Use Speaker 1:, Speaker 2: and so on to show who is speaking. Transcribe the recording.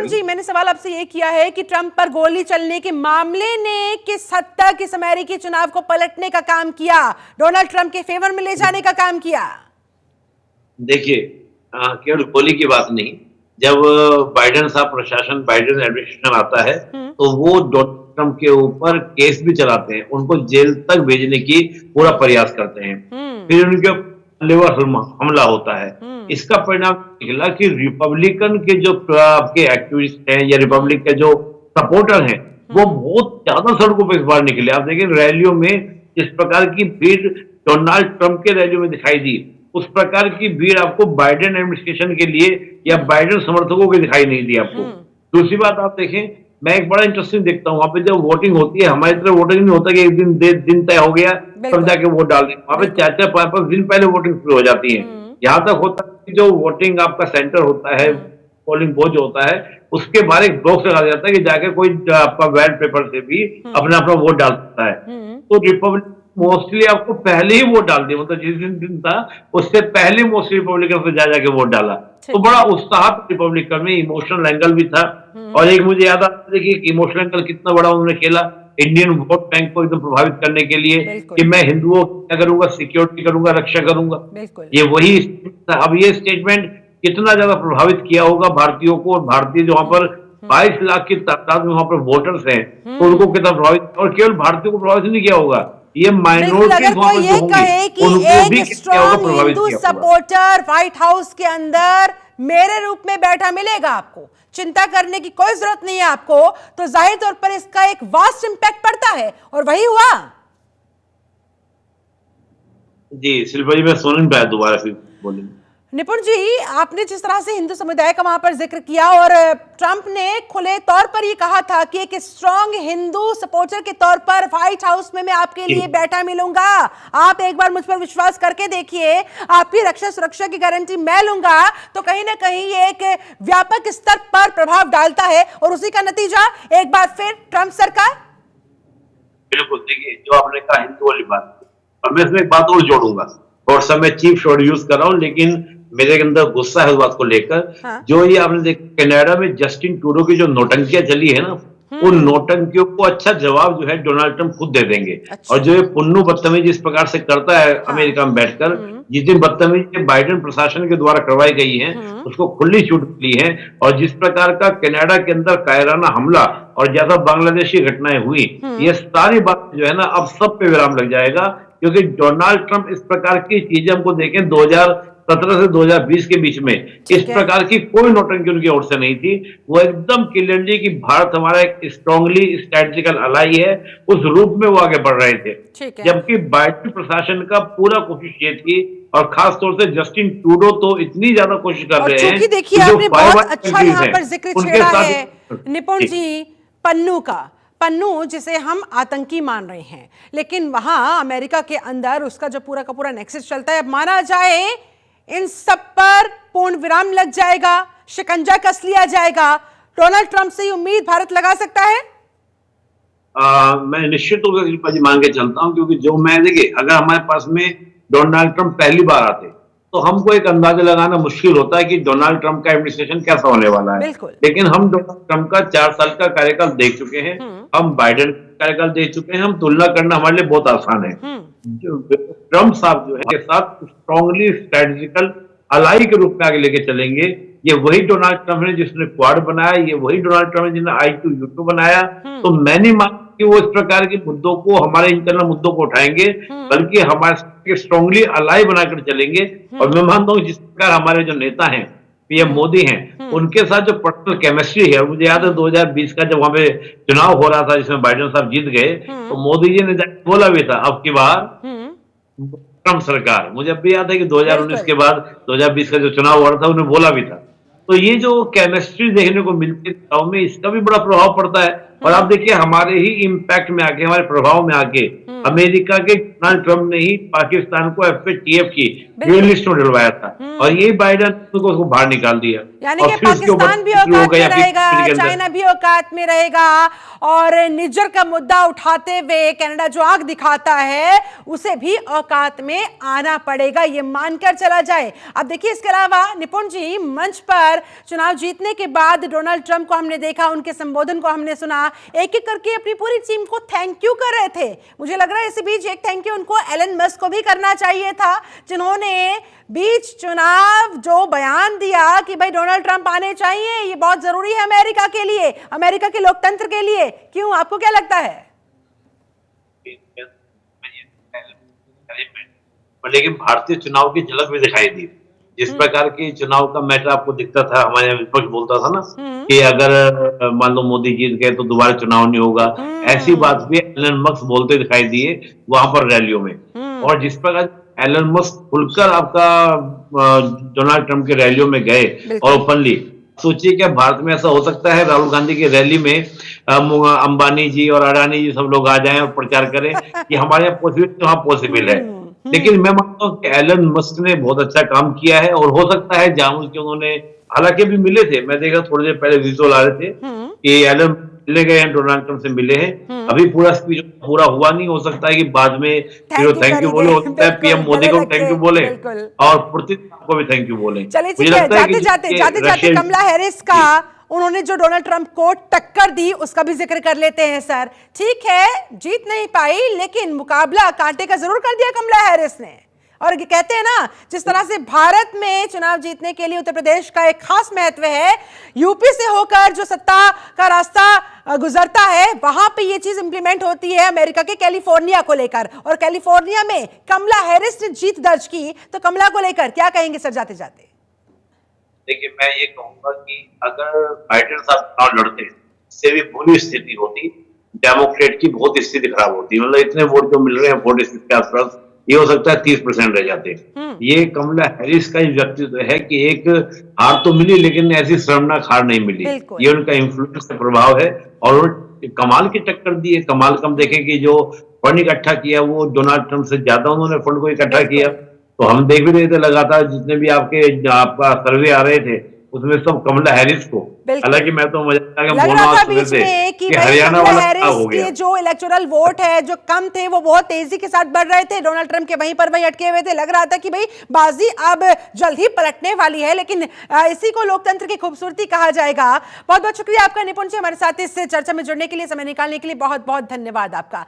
Speaker 1: निपुण जी, मैंने सवाल आपसे ये किया है कि ट्रंप पर गोली चलने के मामले ने किस हद तक इस अमेरिकी चुनाव को पलटने का काम किया, डोनाल्ड ट्रंप के फेवर में ले जाने का काम किया?
Speaker 2: देखिए, केवल गोली की बात नहीं, जब बाइडेन साहब प्रशासन, बाइडेन एडमिनिस्ट्रेशन आता है तो वो डोनाल्ड ट्रंप के ऊपर केस भी चलाते हैं, उनको जेल तक भेजने की पूरा प्रयास करते हैं। फिर उनके लेवल हमला होता है। इसका परिणाम निकला कि रिपब्लिकन के जो आपके एक्टिविस्ट हैं या रिपब्लिक के जो सपोर्टर हैं, वो बहुत ज्यादा सड़कों पर इस बार निकले। आप देखें रैलियों में जिस प्रकार की भीड़ डोनाल्ड ट्रंप के रैलियों में दिखाई दी, उस प्रकार की भीड़ आपको बाइडेन एडमिनिस्ट्रेशन के लिए या बाइडेन समर्थकों के दिखाई नहीं दी आपको। दूसरी बात आप देखें, मैं एक बड़ा इंटरेस्टिंग देखता हूँ, वहां पे जब वोटिंग होती है, हमारी तरह वोटिंग नहीं होता कि एक दिन तय हो गया तब जाके वोट डाल दें। वहां पे 4-4-5-5 दिन पहले वोटिंग शुरू हो जाती है। यहाँ तक होता है कि जो वोटिंग आपका सेंटर होता है, पोलिंग बूथ जो होता है, उसके बाहर एक बॉक्स लगा जाता है कि जाके कोई आपका बैलेट पेपर से भी अपना अपना वोट डाल सकता है। तो रिपब्लिक मोस्टली आपको पहले ही वोट डाल दिया, मतलब जिस दिन था उससे पहले मोस्टली रिपब्लिकन से जाके वोट डाला। तो बड़ा उत्साह रिपब्लिकन में, इमोशनल एंगल भी था। और एक मुझे याद आता है कि इमोशनल एंगल कितना बड़ा उन्होंने खेला इंडियन वोट बैंक को एकदम प्रभावित करने के लिए कि मैं हिंदुओं क्या करूंगा, सिक्योरिटी करूंगा, रक्षा करूंगा। ये वही अब ये स्टेटमेंट कितना ज्यादा प्रभावित किया होगा भारतीयों को, और भारतीय जो वहां पर 22 लाख की तादाद में वहां पर वोटर्स हैं, तो उनको कितना प्रभावित, और केवल भारतीयों को प्रभावित नहीं किया होगा, ये माइनॉरिटी
Speaker 1: ये कहे कि एक strong Hindu supporter white house के अंदर मेरे रूप में बैठा मिलेगा, आपको चिंता करने की कोई जरूरत नहीं है आपको, तो जाहिर तौर पर इसका एक वास्ट इंपैक्ट पड़ता है, और वही हुआ।
Speaker 2: जी शिल्पा जी, मैं सुन नहीं पाया, दोबारा फिर बोलेंगे।
Speaker 1: निपुण जी, आपने जिस तरह से हिंदू समुदाय का वहां पर जिक्र किया, और ट्रंप ने खुले तौर पर ये कहा था कि एक स्ट्रॉन्ग हिंदू सपोर्टर के तौर पर व्हाइट हाउस में मैं आपके लिए बैठा मिलूंगा, आप एक बार मुझ पर विश्वास करके देखिए, आपकी रक्षा सुरक्षा की गारंटी मैं लूंगा। तो कहीं ना कहीं ये एक व्यापक स्तर पर प्रभाव डालता है, और उसी का नतीजा एक बार फिर ट्रंप सरकार।
Speaker 2: बिल्कुल, देखिए जो आपने कहा हिंदू वाली बात, और मैं इसमें एक बात और जोड़ूंगा, और सब मैं चीप शॉट यूज कर रहा हूं, लेकिन मेरे अंदर गुस्सा है उस बात को लेकर। जो ये आपने देखा कनाडा में जस्टिन ट्रूडो की जो नौटंकियां चली है ना, उन नौटंकियों को अच्छा जवाब जो है डोनाल्ड ट्रंप खुद दे देंगे। और जो ये पुन्नू बदतमीजी जिस प्रकार से करता है अमेरिका में बैठकर, जितनी बदतमीजी बाइडेन प्रशासन के द्वारा करवाई गई है उसको खुली छूट मिली है, और जिस प्रकार का कनाडा के अंदर कायराना हमला और जैसा बांग्लादेश की घटनाएं हुई, ये सारी बात जो है ना अब सब पे विराम लग जाएगा, क्योंकि डोनाल्ड ट्रंप इस प्रकार की चीजें हमको देखें 2017 से 2020 के बीच में इस प्रकार की कोई नौटंकी उनकी ओर से नहीं थी। वो एकदम क्लियरली कि भारत हमारा एक स्ट्रांगली स्ट्रेटेजिकल अलाई है, उस रूप में वो आगे बढ़ रहे थे। जबकि बाइडेन प्रशासन का पूरा कोशिश ये थी, और खास तौर से जस्टिन ट्रूडो तो इतनी ज्यादा कोशिश कर रहे हैं।
Speaker 1: देखिए आपने बहुत अच्छा यहाँ पर जिक्र छेड़ा है निपुण जी, पन्नू जिसे हम आतंकी मान रहे हैं, लेकिन वहां अमेरिका के अंदर उसका जो पूरा का पूरा नेक्सस चलता है, अब माना जाए इन सब पर पूर्ण विराम लग जाएगा, शिकंजा कस लिया जाएगा, डोनाल्ड ट्रंप से उम्मीद भारत लगा सकता है?
Speaker 2: मैं निश्चित रूप से मान के चलता हूं, क्योंकि जो मैं देखिए अगर हमारे पास में डोनाल्ड ट्रंप पहली बार आते तो हमको एक अंदाजा लगाना मुश्किल होता है कि डोनाल्ड ट्रंप का एडमिनिस्ट्रेशन कैसा होने वाला है। लेकिन हम डोनाल्ड ट्रंप का 4 साल का कार्यकाल देख चुके हैं, हम बाइडेन का कार्यकाल देख चुके हैं, हम तुलना करना हमारे लिए बहुत आसान है। ट्रंप साहब जो है के साथ स्ट्रांगली स्ट्रेटेजिकल अलाई के रूप में आगे लेके चलेंगे। ये वही डोनाल्ड ट्रंप है जिसने क्वाड बनाया, ये वही डोनाल्ड ट्रंप है जिसने I2U2 बनाया। तो मैं नहीं मानता कि वो इस प्रकार के मुद्दों को, हमारे इंटरनल मुद्दों को उठाएंगे, बल्कि हमारे स्ट्रांगली अलाई बनाकर चलेंगे। और मैं मानता हूँ जिस प्रकार हमारे जो नेता हैं, पीएम मोदी हैं, उनके साथ जो पर्सनल केमिस्ट्री है, मुझे याद है 2020 का जब वहां पे चुनाव हो रहा था जिसमें बाइडेन साहब जीत गए, तो मोदी जी ने बोला भी था अब की बार ट्रंप सरकार। मुझे अब भी याद है कि 2019 के बाद 2020 का जो चुनाव हो रहा था उन्हें बोला भी था। तो ये जो केमिस्ट्री देखने को मिलती है में, इसका भी बड़ा प्रभाव पड़ता है। और आप देखिए हमारे ही इम्पैक्ट में आके, हमारे प्रभाव में आके अमेरिका के डोनाल्ड ट्रंप ने ही पाकिस्तान को FATF की ग्रीन लिस्ट में डलवाया था, और यही बाइडन को उसको बाहर निकाल दिया।
Speaker 1: यानी
Speaker 2: और
Speaker 1: कि
Speaker 2: फिर उसके ऊपर
Speaker 1: पाकिस्तान भी
Speaker 2: शुरू हो
Speaker 1: औकात
Speaker 2: गया
Speaker 1: में
Speaker 2: फिर
Speaker 1: रहेगा,
Speaker 2: के अंदर।
Speaker 1: चाइना भी औकात में रहेगा, और निज्जर का मुद्दा उठाते हुए कनाडा जो आंख दिखाता है उसे भी औकात में आना पड़ेगा, ये मानकर चला जाए। अब देखिए इसके अलावा निपुण जी, मंच पर चुनाव जीतने के बाद डोनाल्ड ट्रंप को हमने देखा, उनके संबोधन को हमने सुना, एक एक करके अपनी पूरी टीम को थैंक यू कर रहे थे। मुझे लग रहा है इसी बीच एक थैंक यू उनको एलन मस्क को भी करना चाहिए था, जिन्होंने बीच चुनाव जो बयान दिया कि भाई डोनाल्ड ट्रंप आने चाहिए, ये बहुत जरूरी है अमेरिका के लिए, अमेरिका के लोकतंत्र के लिए। क्यों, आपको क्या लगता है?
Speaker 2: लेकिन भारतीय चुनाव की झलक भी दिखाई दी। जिस प्रकार की चुनाव का मैटर आपको दिखता था, हमारे यहाँ विपक्ष बोलता था ना कि अगर मान लो मोदी जीत गए तो दोबारा चुनाव नहीं होगा, ऐसी बात भी एलन मस्क बोलते दिखाई दिए वहां पर रैलियों में। और जिस प्रकार एलन मस्क खुलकर आपका डोनाल्ड ट्रंप के रैलियों में गए और ओपनली, सोचिए क्या भारत में ऐसा हो सकता है राहुल गांधी की रैली में अंबानी जी और अडानी जी सब लोग आ जाएं और प्रचार करें कि हमारे यहाँ पॉसिबल, तो वहां पॉसिबल है। लेकिन मैं मानता हूँ कि एलन मस्क ने बहुत अच्छा काम किया है, और हो सकता है जामुन के उन्होंने, हालांकि भी मिले थे, मैं देखा थोड़ी देर पहले विजुअल आ रहे थे कि एलन मिले गए हैं, डोनाल्ड ट्रंप से मिले हैं। अभी पूरा स्पीच पूरा हुआ नहीं, हो सकता है कि बाद में थैंक यू बोले, हो सकता है पीएम मोदी को थैंक यू बोले और पुतिन को भी थैंक यू बोले।
Speaker 1: चलिए ठीक है, जाते जाते कमला हैरिस का उन्होंने जो डोनाल्ड ट्रंप को टक्कर दी उसका भी जिक्र कर लेते हैं सर। ठीक है, जीत नहीं पाई लेकिन मुकाबला कांटे का जरूर कर दिया कमला हैरिस ने। और कहते हैं ना, जिस तरह से भारत में चुनाव जीतने के लिए उत्तर प्रदेश का एक खास महत्व है, यूपी से होकर जो सत्ता का रास्ता गुजरता है वहां पे ये चीज इंप्लीमेंट होती है अमेरिका के कैलिफोर्निया को लेकर, और कैलिफोर्निया में कमला हैरिस ने जीत दर्ज की। तो कमला को लेकर क्या कहेंगे सर जाते जाते?
Speaker 2: देखिए मैं ये कहूंगा कि अगर बाइडेन साहब चुनाव लड़ते इससे भी बुरी स्थिति होती, डेमोक्रेट की बहुत स्थिति खराब होती। मतलब इतने वोट जो मिल रहे हैं 40 के आसपास, ये हो सकता है 30% रह जाते। ये कमला हैरिस का ही व्यक्तित्व है कि एक हार तो मिली लेकिन ऐसी शर्मनाक हार नहीं मिली। ये उनका इन्फ्लुएंस का प्रभाव है, और उन्होंने कमाल की टक्कर दी है। कमाल कम देखें कि जो फंड इकट्ठा किया वो डोनाल्ड ट्रंप से ज्यादा उन्होंने फंड को इकट्ठा किया। तो हम देख भी रहे थे लगातार जितने भी आपका सर्वे आ रहे थे उसमें सब कमला हैरिस को, हालांकि मैं तो
Speaker 1: लग रहा था बीच में कि
Speaker 2: हरियाणा
Speaker 1: कमला
Speaker 2: वाला
Speaker 1: हैरिस
Speaker 2: हो गया।
Speaker 1: के जो इलेक्टोरल वोट है जो कम थे वो बहुत तेजी के साथ बढ़ रहे थे, डोनाल्ड ट्रंप के वहीं पर वहीं अटके हुए थे। लग रहा था कि भाई बाजी अब जल्द ही पलटने वाली है, लेकिन इसी को लोकतंत्र की खूबसूरती कहा जाएगा। बहुत बहुत शुक्रिया आपका निपुण जी, हमारे साथ इस चर्चा में जुड़ने के लिए, समय निकालने के लिए बहुत बहुत धन्यवाद आपका।